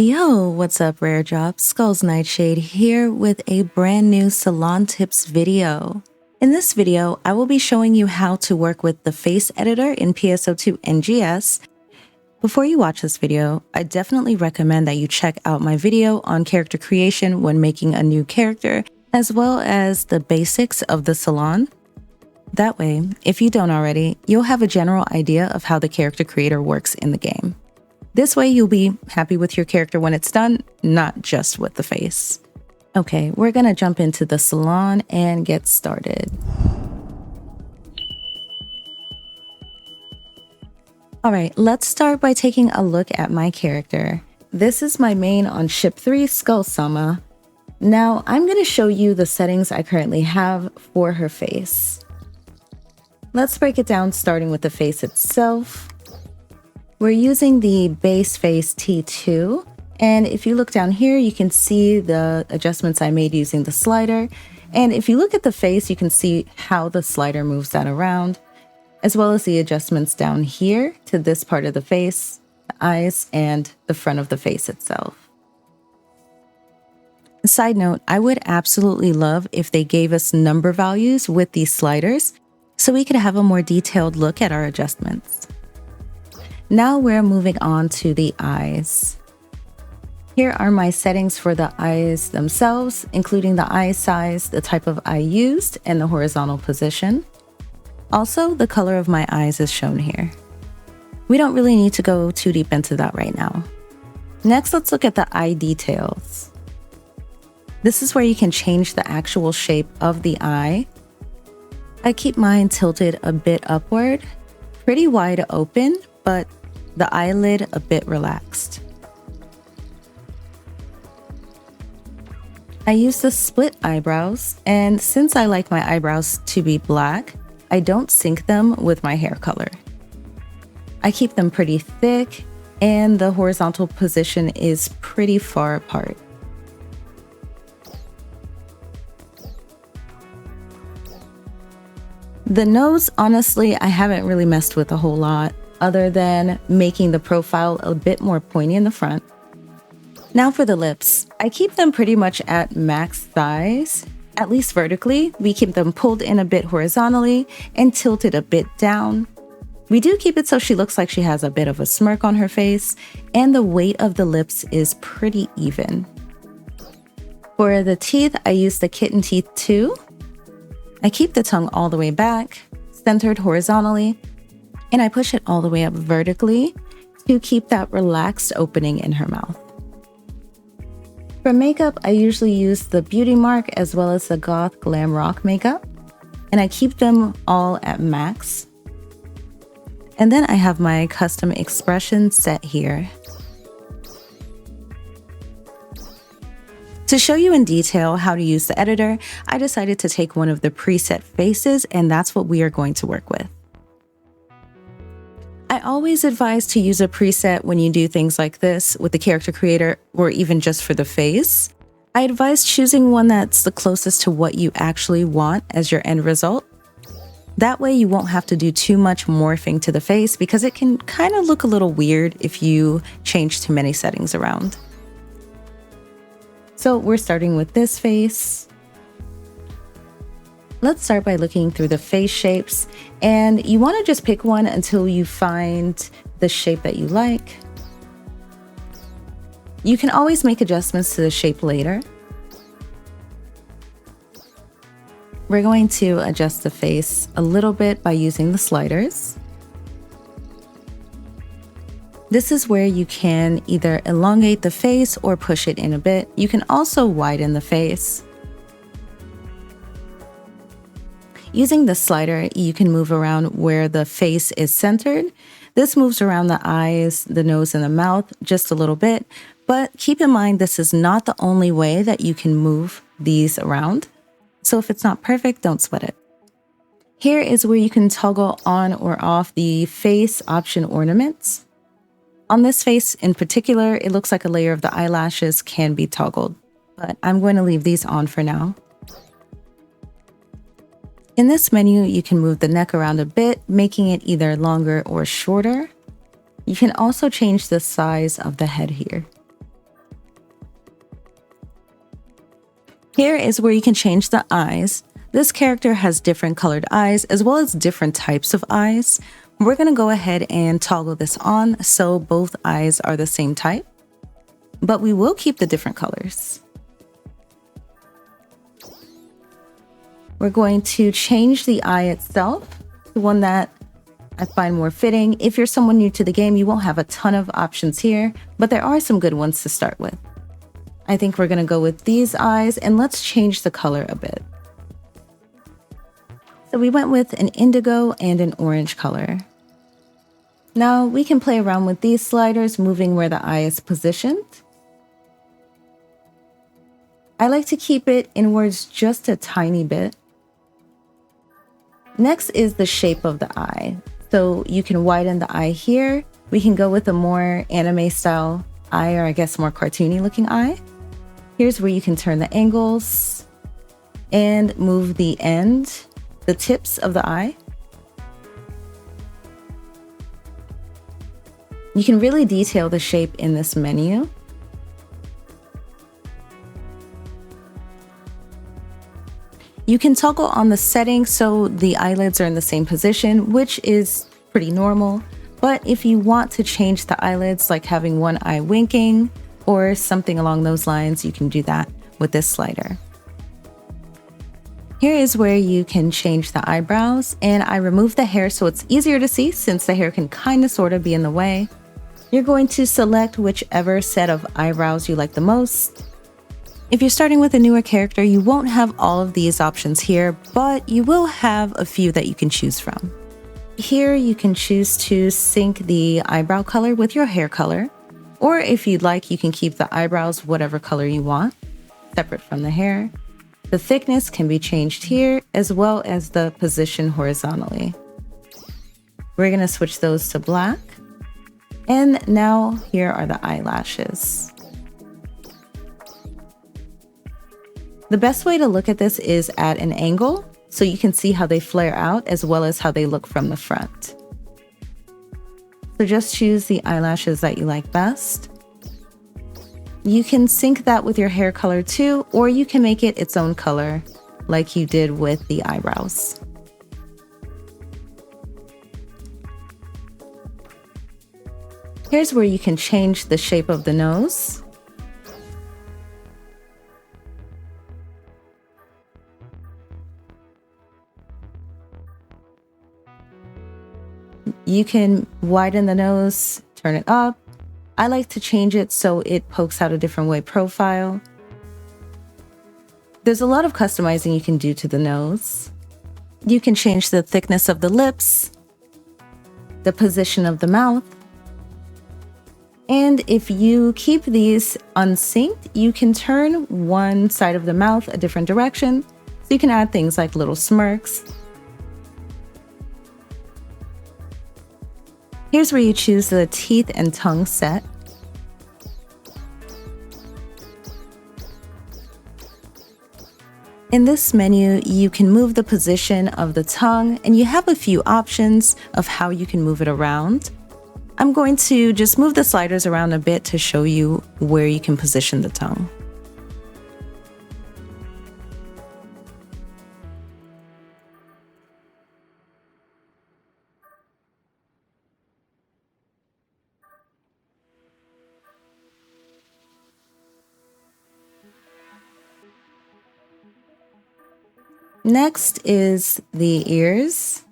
Yo, what's up, Rare Drop? Skulls Nightshade here with a brand new salon tips video. In this video, I will be showing you how to work with the face editor in PSO2 NGS. Before you watch this video, I definitely recommend that you check out my video on character creation when making a new character, as well as the basics of the salon. That way, if you don't already, you'll have a general idea of how the character creator works in the game. This way you'll be happy with your character when it's done, not just with the face. Okay, we're gonna jump into the salon and get started. Alright, let's start by taking a look at my character. This is my main on ship 3, Skulls Salon. Now, I'm gonna show you the settings I currently have for her face. Let's break it down starting with the face itself. We're using the base face T2, and if you look down here, you can see the adjustments I made using the slider. And if you look at the face, you can see how the slider moves that around, as well as the adjustments down here to this part of the face, the eyes, and the front of the face itself. Side note, I would absolutely love if they gave us number values with these sliders so we could have a more detailed look at our adjustments. Now we're moving on to the eyes. Here are my settings for the eyes themselves, including the eye size, the type of eye used, and the horizontal position. Also, the color of my eyes is shown here. We don't really need to go too deep into that right now. Next, let's look at the eye details. This is where you can change the actual shape of the eye. I keep mine tilted a bit upward, pretty wide open, but the eyelid a bit relaxed. I use the split eyebrows, and since I like my eyebrows to be black, I don't sync them with my hair color. I keep them pretty thick, and the horizontal position is pretty far apart. The nose, honestly, I haven't really messed with a whole lot, other than making the profile a bit more pointy in the front. Now for the lips, I keep them pretty much at max size, at least vertically. We keep them pulled in a bit horizontally and tilted a bit down. We do keep it so she looks like she has a bit of a smirk on her face, and the weight of the lips is pretty even. For the teeth, I use the kitten teeth too. I keep the tongue all the way back, centered horizontally, and I push it all the way up vertically to keep that relaxed opening in her mouth. For makeup, I usually use the Beauty Mark as well as the Goth Glam Rock makeup, and I keep them all at max. And then I have my custom expression set here. To show you in detail how to use the editor, I decided to take one of the preset faces, and that's what we are going to work with. I always advise to use a preset when you do things like this with the character creator or even just for the face. I advise choosing one that's the closest to what you actually want as your end result. That way you won't have to do too much morphing to the face because it can kind of look a little weird if you change too many settings around. So we're starting with this face. Let's start by looking through the face shapes, and you want to just pick one until you find the shape that you like. You can always make adjustments to the shape later. We're going to adjust the face a little bit by using the sliders. This is where you can either elongate the face or push it in a bit. You can also widen the face. Using the slider, you can move around where the face is centered. This moves around the eyes, the nose, and the mouth just a little bit, but keep in mind this is not the only way that you can move these around. So if it's not perfect, don't sweat it. Here is where you can toggle on or off the face option ornaments. On this face in particular, it looks like a layer of the eyelashes can be toggled, but I'm going to leave these on for now. In this menu, you can move the neck around a bit, making it either longer or shorter. You can also change the size of the head here. Here is where you can change the eyes. This character has different colored eyes as well as different types of eyes. We're going to go ahead and toggle this on so both eyes are the same type, but we will keep the different colors. We're going to change the eye itself to one that I find more fitting. If you're someone new to the game, you won't have a ton of options here, but there are some good ones to start with. I think we're going to go with these eyes, and let's change the color a bit. So we went with an indigo and an orange color. Now we can play around with these sliders, moving where the eye is positioned. I like to keep it inwards just a tiny bit. Next is the shape of the eye. So you can widen the eye here. We can go with a more anime style eye, or I guess more cartoony looking eye. Here's where you can turn the angles and move the tips of the eye. You can really detail the shape in this menu. You can toggle on the settings so the eyelids are in the same position, which is pretty normal. But if you want to change the eyelids, like having one eye winking or something along those lines, you can do that with this slider. Here is where you can change the eyebrows, and I removed the hair so it's easier to see since the hair can kind of sort of be in the way. You're going to select whichever set of eyebrows you like the most. If you're starting with a newer character, you won't have all of these options here, but you will have a few that you can choose from. Here you can choose to sync the eyebrow color with your hair color, or if you'd like, you can keep the eyebrows whatever color you want, separate from the hair. The thickness can be changed here, as well as the position horizontally. We're going to switch those to black. And now here are the eyelashes. The best way to look at this is at an angle, so you can see how they flare out as well as how they look from the front. So just choose the eyelashes that you like best. You can sync that with your hair color too, or you can make it its own color like you did with the eyebrows. Here's where you can change the shape of the nose. You can widen the nose, turn it up. I like to change it so it pokes out a different way profile. There's a lot of customizing you can do to the nose. You can change the thickness of the lips, the position of the mouth. And if you keep these unsynced, you can turn one side of the mouth a different direction. So you can add things like little smirks. Here's where you choose the teeth and tongue set. In this menu, you can move the position of the tongue, and you have a few options of how you can move it around. I'm going to just move the sliders around a bit to show you where you can position the tongue. Next is the ears.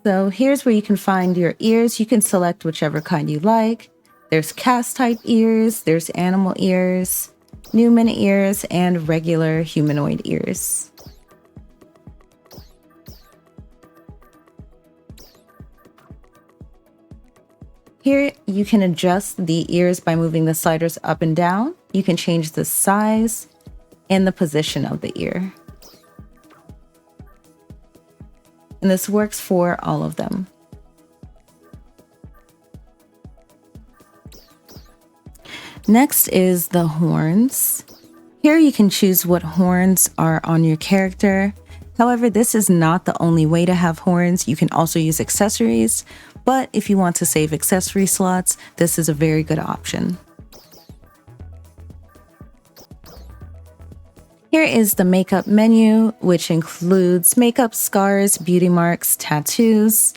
So here's where you can find your ears. You can select whichever kind you like. There's cast type ears, there's animal ears, human ears, and regular humanoid ears. Here you can adjust the ears by moving the sliders up and down. You can change the size and the position of the ear. And this works for all of them. Next is the horns. Here you can choose what horns are on your character. However, this is not the only way to have horns. You can also use accessories, but if you want to save accessory slots, this is a very good option. is the makeup menu, which includes makeup, scars, beauty marks, tattoos.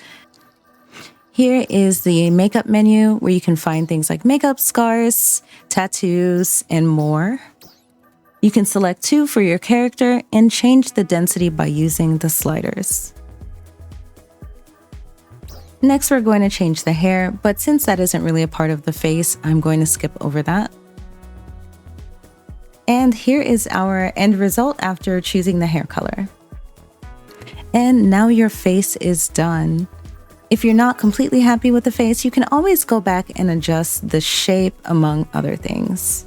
Here is the makeup menu where you can find things like makeup, scars, tattoos, and more. You can select 2 for your character and change the density by using the sliders. Next, we're going to change the hair, but since that isn't really a part of the face, I'm going to skip over that. And here is our end result after choosing the hair color. And now your face is done. If you're not completely happy with the face, you can always go back and adjust the shape, among other things.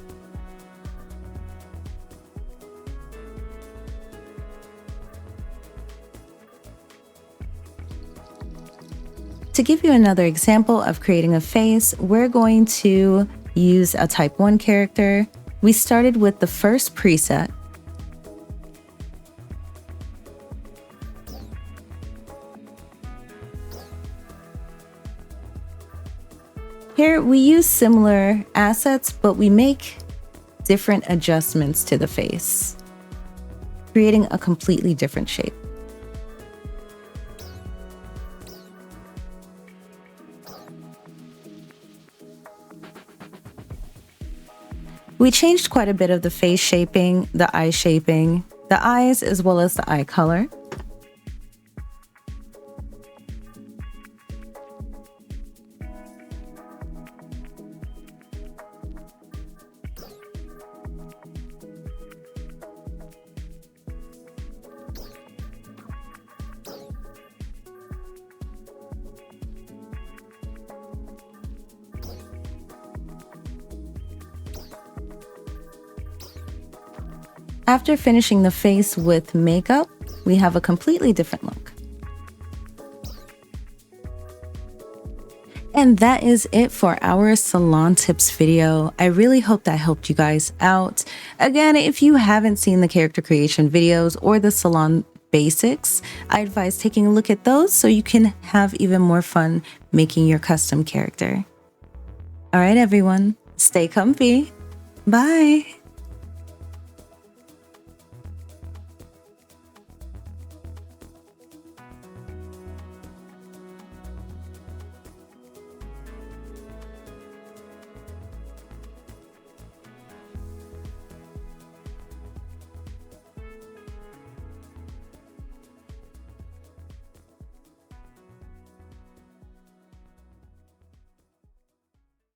To give you another example of creating a face, we're going to use a type 1 character. We started with the first preset. Here we use similar assets, but we make different adjustments to the face, creating a completely different shape. We changed quite a bit of the face shaping, the eye shaping, the eyes, as well as the eye color. After finishing the face with makeup, we have a completely different look. And that is it for our salon tips video. I really hope that helped you guys out. Again, if you haven't seen the character creation videos or the salon basics, I advise taking a look at those so you can have even more fun making your custom character. All right, everyone, stay comfy. Bye.